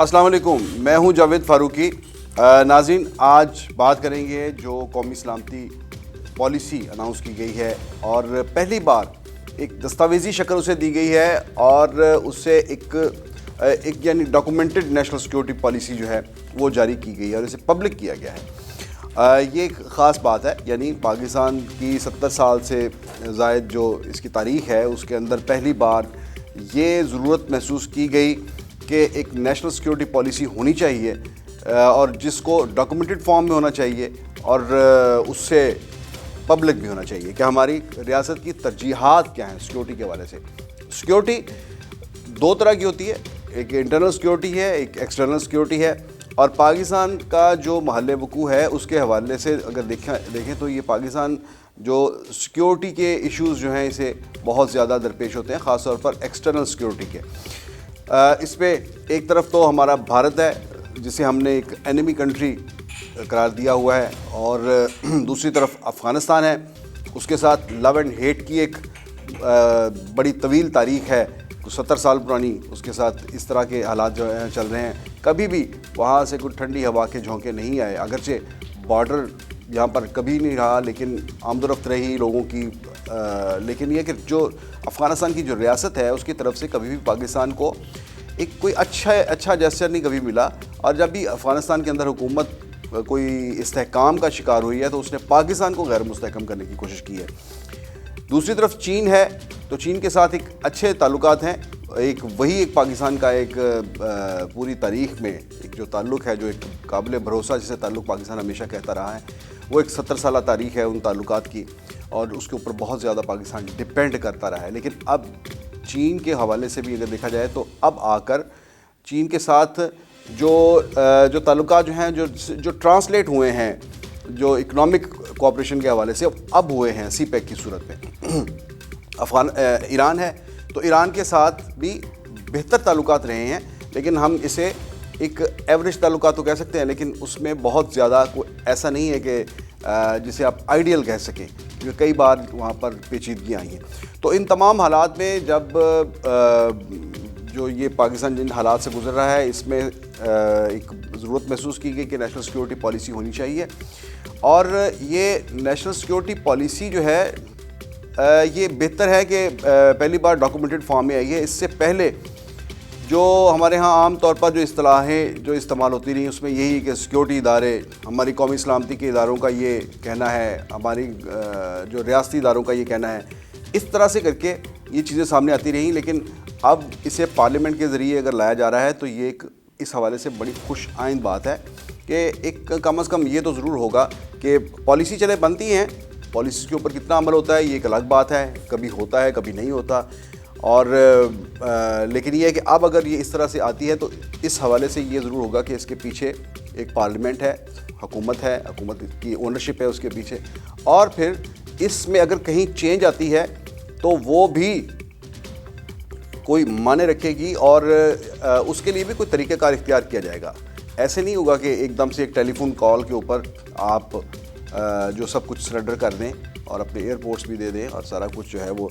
السلام علیکم، میں ہوں جاوید فاروقی۔ ناظرین، آج بات کریں گے جو قومی سلامتی پالیسی اناؤنس کی گئی ہے اور پہلی بار ایک دستاویزی شکل اسے دی گئی ہے اور اس سے ایک یعنی ڈاکومنٹڈ نیشنل سیکیورٹی پالیسی جو ہے وہ جاری کی گئی ہے اور اسے پبلک کیا گیا ہے۔ یہ ایک خاص بات ہے، یعنی پاکستان کی 70 سال سے زائد جو اس کی تاریخ ہے اس کے اندر پہلی بار یہ ضرورت محسوس کی گئی کہ ایک نیشنل سیکیورٹی پالیسی ہونی چاہیے اور جس کو ڈاکومنٹڈ فارم میں ہونا چاہیے اور اس سے پبلک بھی ہونا چاہیے کہ ہماری ریاست کی ترجیحات کیا ہیں سیکیورٹی کے حوالے سے۔ سیکیورٹی دو طرح کی ہوتی ہے، ایک انٹرنل سیکیورٹی ہے، ایک ایکسٹرنل سیکیورٹی ہے، اور پاکستان کا جو محل وقوع ہے اس کے حوالے سے اگر دیکھیں تو یہ پاکستان جو سیکیورٹی کے ایشوز جو ہیں اسے بہت زیادہ درپیش ہوتے ہیں، خاص طور پر ایکسٹرنل سیکیورٹی کے۔ اس پہ ایک طرف تو ہمارا بھارت ہے جسے ہم نے ایک اینیمی کنٹری قرار دیا ہوا ہے، اور دوسری طرف افغانستان ہے، اس کے ساتھ لو اینڈ ہیٹ کی ایک بڑی طویل تاریخ ہے، 70 سال پرانی۔ اس کے ساتھ اس طرح کے حالات جو ہیں چل رہے ہیں، کبھی بھی وہاں سے کوئی ٹھنڈی ہوا کے جھونکے نہیں آئے، اگرچہ بارڈر یہاں پر کبھی نہیں رہا لیکن آمد و رفت رہی لوگوں کی، لیکن یہ کہ جو افغانستان کی جو ریاست ہے اس کی طرف سے کبھی بھی پاکستان کو ایک کوئی اچھا جیسچر نہیں کبھی ملا، اور جب بھی افغانستان کے اندر حکومت کوئی استحکام کا شکار ہوئی ہے تو اس نے پاکستان کو غیر مستحکم کرنے کی کوشش کی ہے۔ دوسری طرف چین ہے، تو چین کے ساتھ ایک اچھے تعلقات ہیں، ایک پاکستان کا ایک پوری تاریخ میں ایک جو تعلق ہے، جو ایک قابل بھروسہ جسے تعلق پاکستان ہمیشہ کہتا رہا ہے، وہ ایک 70 سالہ تاریخ ہے ان تعلقات کی، اور اس کے اوپر بہت زیادہ پاکستان ڈیپینڈ کرتا رہا ہے۔ لیکن اب چین کے حوالے سے بھی اگر دیکھا جائے تو اب آ کر چین کے ساتھ جو تعلقات جو ہیں جو ٹرانسلیٹ ہوئے ہیں جو اکنامک کوآپریشن کے حوالے سے اب ہوئے ہیں سی پیک کی صورت میں۔ ایران ہے، تو ایران کے ساتھ بھی بہتر تعلقات رہے ہیں، لیکن ہم اسے ایک ایوریج تعلقات تو کہہ سکتے ہیں، لیکن اس میں بہت زیادہ ایسا نہیں ہے کہ جسے آپ آئیڈیل کہہ سکیں، کیونکہ کئی بار وہاں پر پیچیدگیاں آئی ہیں۔ تو ان تمام حالات میں جب جو یہ پاکستان جن حالات سے گزر رہا ہے، اس میں ایک ضرورت محسوس کی گئی کہ نیشنل سیکیورٹی پالیسی ہونی چاہیے، اور یہ نیشنل سیکیورٹی پالیسی جو ہے یہ بہتر ہے کہ پہلی بار ڈاکومنٹڈ فارم میں آئی ہے۔ اس سے پہلے جو ہمارے ہاں عام طور پر جو اصطلاحیں جو استعمال ہوتی رہیں اس میں یہی کہ سیکیورٹی ادارے، ہماری قومی سلامتی کے اداروں کا یہ کہنا ہے، ہماری جو ریاستی اداروں کا یہ کہنا ہے، اس طرح سے کر کے یہ چیزیں سامنے آتی رہیں، لیکن اب اسے پارلیمنٹ کے ذریعے اگر لایا جا رہا ہے تو یہ ایک اس حوالے سے بڑی خوش آئند بات ہے کہ ایک کم از کم یہ تو ضرور ہوگا کہ پالیسی چلے بنتی ہیں، پالیسی کے اوپر کتنا عمل ہوتا ہے یہ ایک الگ بات ہے، کبھی ہوتا ہے کبھی نہیں ہوتا، اور لیکن یہ ہے کہ اب اگر یہ اس طرح سے آتی ہے تو اس حوالے سے یہ ضرور ہوگا کہ اس کے پیچھے ایک پارلیمنٹ ہے، حکومت کی اونرشپ ہے اس کے پیچھے، اور پھر اس میں اگر کہیں چینج آتی ہے تو وہ بھی کوئی معنی رکھے گی، اور اس کے لیے بھی کوئی طریقہ کار اختیار کیا جائے گا۔ ایسے نہیں ہوگا کہ ایک دم سے ایک ٹیلی فون کال کے اوپر آپ جو سب کچھ سرنڈر کر دیں اور اپنے ایئرپورٹس بھی دے دیں اور سارا کچھ جو ہے وہ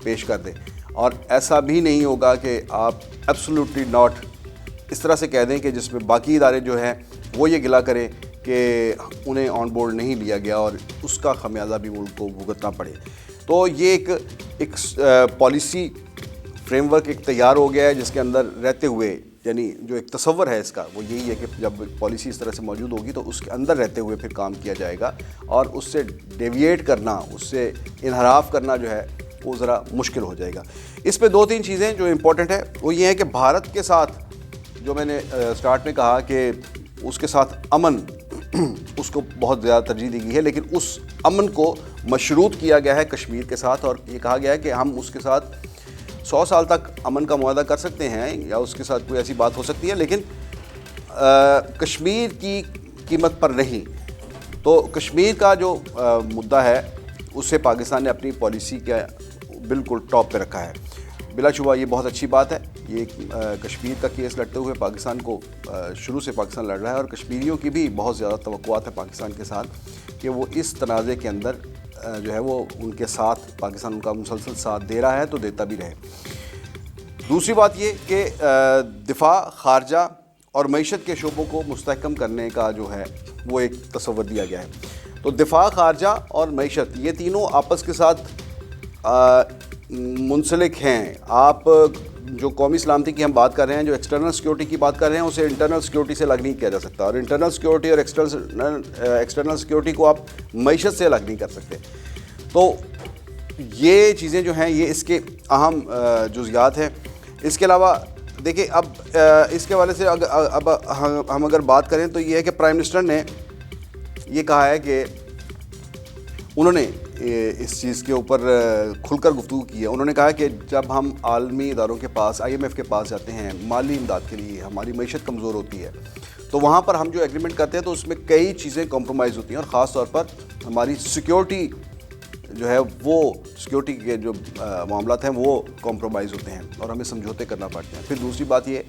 پیش کر دیں، اور ایسا بھی نہیں ہوگا کہ آپ ایبسولوٹلی ناٹ اس طرح سے کہہ دیں کہ جس میں باقی ادارے جو ہیں وہ یہ گلا کریں کہ انہیں آن بورڈ نہیں لیا گیا اور اس کا خمیازہ بھی ملک کو بھگتنا پڑے۔ تو یہ ایک پالیسی فریم ورک ایک تیار ہو گیا ہے جس کے اندر رہتے ہوئے، یعنی جو ایک تصور ہے اس کا وہ یہی ہے کہ جب پالیسی اس طرح سے موجود ہوگی تو اس کے اندر رہتے ہوئے پھر کام کیا جائے گا، اور اس سے ڈیویٹ کرنا، اس سے انحراف کرنا جو ہے وہ ذرا مشکل ہو جائے گا۔ اس پہ 2-3 چیزیں جو امپورٹنٹ ہے وہ یہ ہے کہ بھارت کے ساتھ جو میں نے سٹارٹ میں کہا کہ اس کے ساتھ امن اس کو بہت زیادہ ترجیح دی گئی ہے، لیکن اس امن کو مشروط کیا گیا ہے کشمیر کے ساتھ، اور یہ کہا گیا ہے کہ ہم اس کے ساتھ 100 سال تک امن کا معاہدہ کر سکتے ہیں یا اس کے ساتھ کوئی ایسی بات ہو سکتی ہے، لیکن کشمیر کی قیمت پر نہیں۔ تو کشمیر کا جو مدعا ہے اسے پاکستان نے اپنی پالیسی کے بالکل ٹاپ پہ رکھا ہے۔ بلا شبہ یہ بہت اچھی بات ہے، یہ کشمیر کا کیس لڑتے ہوئے پاکستان کو شروع سے پاکستان لڑ رہا ہے، اور کشمیریوں کی بھی بہت زیادہ توقعات ہے پاکستان کے ساتھ کہ وہ اس تنازع کے اندر جو ہے وہ ان کے ساتھ پاکستان ان کا مسلسل ساتھ دے رہا ہے تو دیتا بھی رہے۔ دوسری بات یہ کہ دفاع، خارجہ اور معیشت کے شعبوں کو مستحکم کرنے کا جو ہے وہ ایک تصور دیا گیا ہے. تو دفاع، خارجہ اور معیشت یہ تینوں آپس کے ساتھ منسلک ہیں. آپ جو قومی سلامتی کی ہم بات کر رہے ہیں، جو ایکسٹرنل سیکورٹی کی بات کر رہے ہیں، اسے انٹرنل سیکورٹی سے الگ نہیں کیا جا سکتا، اور انٹرنل سیکورٹی اور ایکسٹرنل سیکورٹی کو آپ معیشت سے الگ نہیں کر سکتے. تو یہ چیزیں جو ہیں یہ اس کے اہم جزیات ہیں. اس کے علاوہ دیکھیں اب اس کے حوالے سے اب ہم اگر بات کریں تو یہ ہے کہ پرائم منسٹر نے یہ کہا ہے کہ انہوں نے اس چیز کے اوپر کھل کر گفتگو کی ہے. انہوں نے کہا کہ جب ہم عالمی اداروں کے پاس IMF کے پاس جاتے ہیں مالی امداد کے لیے، ہماری معیشت کمزور ہوتی ہے، تو وہاں پر ہم جو ایگریمنٹ کرتے ہیں تو اس میں کئی چیزیں کمپرومائز ہوتی ہیں، اور خاص طور پر ہماری سیکیورٹی جو ہے وہ سیکیورٹی کے جو معاملات ہیں وہ کمپرومائز ہوتے ہیں اور ہمیں سمجھوتے کرنا پڑتے ہیں. پھر دوسری بات یہ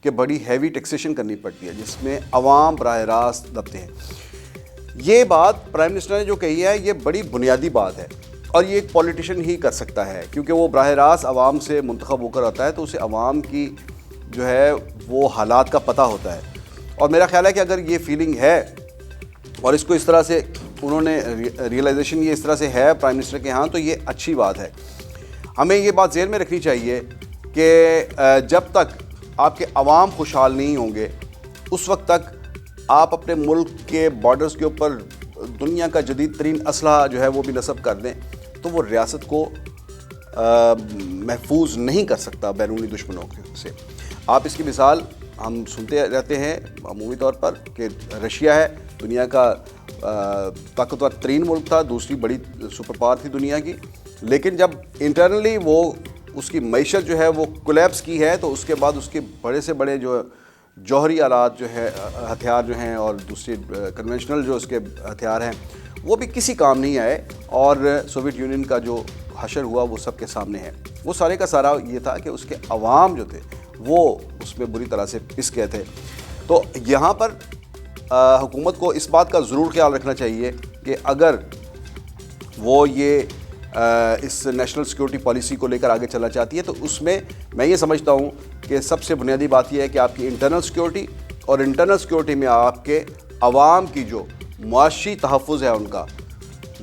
کہ بڑی ہیوی ٹیکسیشن کرنی پڑتی ہے جس میں عوام براہ راست دبتے ہیں. یہ بات پرائم منسٹر نے جو کہی ہے یہ بڑی بنیادی بات ہے، اور یہ ایک پولیٹیشین ہی کر سکتا ہے، کیونکہ وہ براہ راست عوام سے منتخب ہو کر آتا ہے، تو اسے عوام کی جو ہے وہ حالات کا پتہ ہوتا ہے. اور میرا خیال ہے کہ اگر یہ فیلنگ ہے اور اس کو اس طرح سے انہوں نے ریئلائزیشن یہ اس طرح سے ہے پرائم منسٹر کے ہاں، تو یہ اچھی بات ہے. ہمیں یہ بات ذہن میں رکھنی چاہیے کہ جب تک آپ کے عوام خوشحال نہیں ہوں گے اس وقت تک آپ اپنے ملک کے بارڈرز کے اوپر دنیا کا جدید ترین اسلحہ جو ہے وہ بھی نصب کر دیں تو وہ ریاست کو محفوظ نہیں کر سکتا بیرونی دشمنوں سے. آپ اس کی مثال ہم سنتے رہتے ہیں عمومی طور پر کہ رشیا ہے، دنیا کا طاقتور ترین ملک تھا، دوسری بڑی سپر پاور تھی دنیا کی، لیکن جب انٹرنلی وہ اس کی معیشت جو ہے وہ کولیپس کی ہے تو اس کے بعد اس کے بڑے سے بڑے جو جوہری آلات جو ہے ہتھیار جو ہیں اور دوسری کنونشنل جو اس کے ہتھیار ہیں وہ بھی کسی کام نہیں آئے، اور سوویت یونین کا جو حشر ہوا وہ سب کے سامنے ہے. وہ سارے کا سارا یہ تھا کہ اس کے عوام جو تھے وہ اس میں بری طرح سے پس گئے تھے. تو یہاں پر حکومت کو اس بات کا ضرور خیال رکھنا چاہیے کہ اگر وہ یہ اس نیشنل سیکورٹی پالیسی کو لے کر آگے چلنا چاہتی ہے تو اس میں یہ سمجھتا ہوں کہ سب سے بنیادی بات یہ ہے کہ آپ کی انٹرنل سیکورٹی، اور انٹرنل سیکورٹی میں آپ کے عوام کی جو معاشی تحفظ ہے ان کا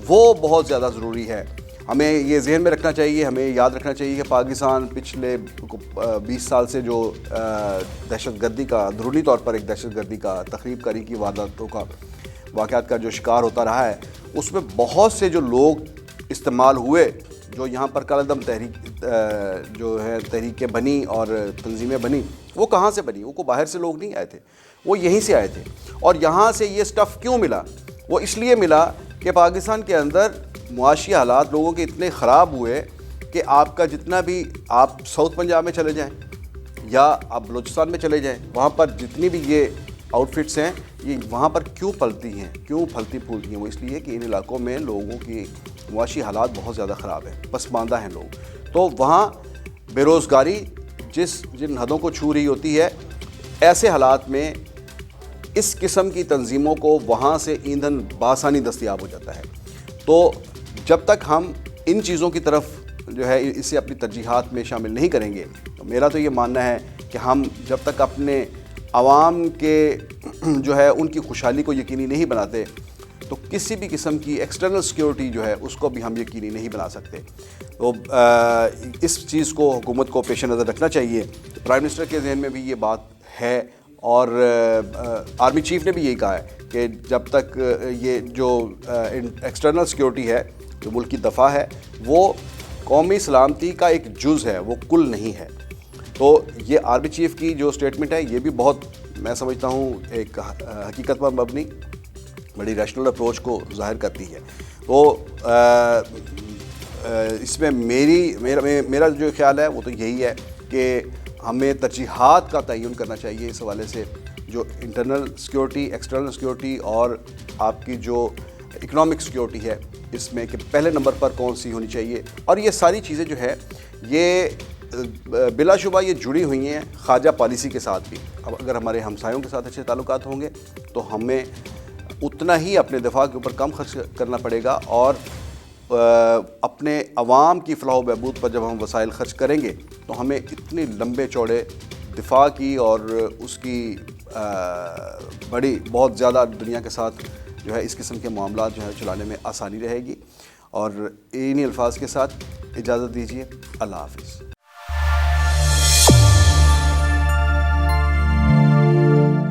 وہ بہت زیادہ ضروری ہے. ہمیں یہ ذہن میں رکھنا چاہیے، ہمیں یاد رکھنا چاہیے کہ پاکستان پچھلے 20 سال سے جو دہشت گردی کا اندرونی طور پر ایک دہشت گردی کا تخریب کاری کی وارداتوں کا واقعات کا جو شکار ہوتا رہا ہے، اس میں بہت سے جو لوگ استعمال ہوئے جو یہاں پر کالعدم تحریک جو ہے تحریکیں بنی اور تنظیمیں بنی، وہ کہاں سے بنی؟ وہ کو باہر سے لوگ نہیں آئے تھے، وہ یہیں سے آئے تھے. اور یہاں سے یہ سٹف کیوں ملا؟ وہ اس لیے ملا کہ پاکستان کے اندر معاشی حالات لوگوں کے اتنے خراب ہوئے کہ آپ کا جتنا بھی آپ ساؤتھ پنجاب میں چلے جائیں یا آپ بلوچستان میں چلے جائیں، وہاں پر جتنی بھی یہ آؤٹ فٹس ہیں یہ وہاں پر کیوں پلتی ہیں، کیوں پھلتی پھولتی ہیں؟ وہ اس لیے کہ ان علاقوں میں لوگوں کی معاشی حالات بہت زیادہ خراب ہیں، پسماندہ ہیں لوگ. تو وہاں بے روزگاری جن حدوں کو چھو رہی ہوتی ہے، ایسے حالات میں اس قسم کی تنظیموں کو وہاں سے ایندھن بآسانی دستیاب ہو جاتا ہے. تو جب تک ہم ان چیزوں کی طرف جو ہے اسے اپنی ترجیحات میں شامل نہیں کریں گے، تو میرا تو یہ ماننا ہے کہ ہم جب تک اپنے عوام کے جو ہے ان کی خوشحالی کو یقینی نہیں بناتے تو کسی بھی قسم کی ایکسٹرنل سیکیورٹی جو ہے اس کو بھی ہم یقینی نہیں بنا سکتے. تو اس چیز کو حکومت کو پیش نظر رکھنا چاہیے. پرائم منسٹر کے ذہن میں بھی یہ بات ہے، اور آرمی چیف نے بھی یہی کہا ہے کہ جب تک یہ جو ایکسٹرنل سیکیورٹی ہے، جو ملک کی دفاع ہے، وہ قومی سلامتی کا ایک جز ہے، وہ کل نہیں ہے. تو یہ آرمی چیف کی جو اسٹیٹمنٹ ہے یہ بھی بہت میں سمجھتا ہوں ایک حقیقت پر مبنی بڑی ریشنل اپروچ کو ظاہر کرتی ہے. تو اس میں میرا جو خیال ہے وہ تو یہی ہے کہ ہمیں ترجیحات کا تعین کرنا چاہیے اس حوالے سے، جو انٹرنل سیکیورٹی، ایکسٹرنل سیکیورٹی اور آپ کی جو اکنامک سیکیورٹی ہے، اس میں کہ پہلے نمبر پر کون سی ہونی چاہیے. اور یہ ساری چیزیں جو ہے یہ بلا شبہ یہ جڑی ہوئی ہیں خارجہ پالیسی کے ساتھ بھی. اب اگر ہمارے ہمسایوں کے ساتھ اچھے تعلقات ہوں گے تو ہمیں اتنا ہی اپنے دفاع کے اوپر کم خرچ کرنا پڑے گا، اور اپنے عوام کی فلاح و بہبود پر جب ہم وسائل خرچ کریں گے تو ہمیں اتنے لمبے چوڑے دفاع کی اور اس کی بڑی بہت زیادہ دنیا کے ساتھ جو ہے اس قسم کے معاملات جو ہے چلانے میں آسانی رہے گی. اور انہی الفاظ کے ساتھ اجازت دیجیے. اللہ حافظ.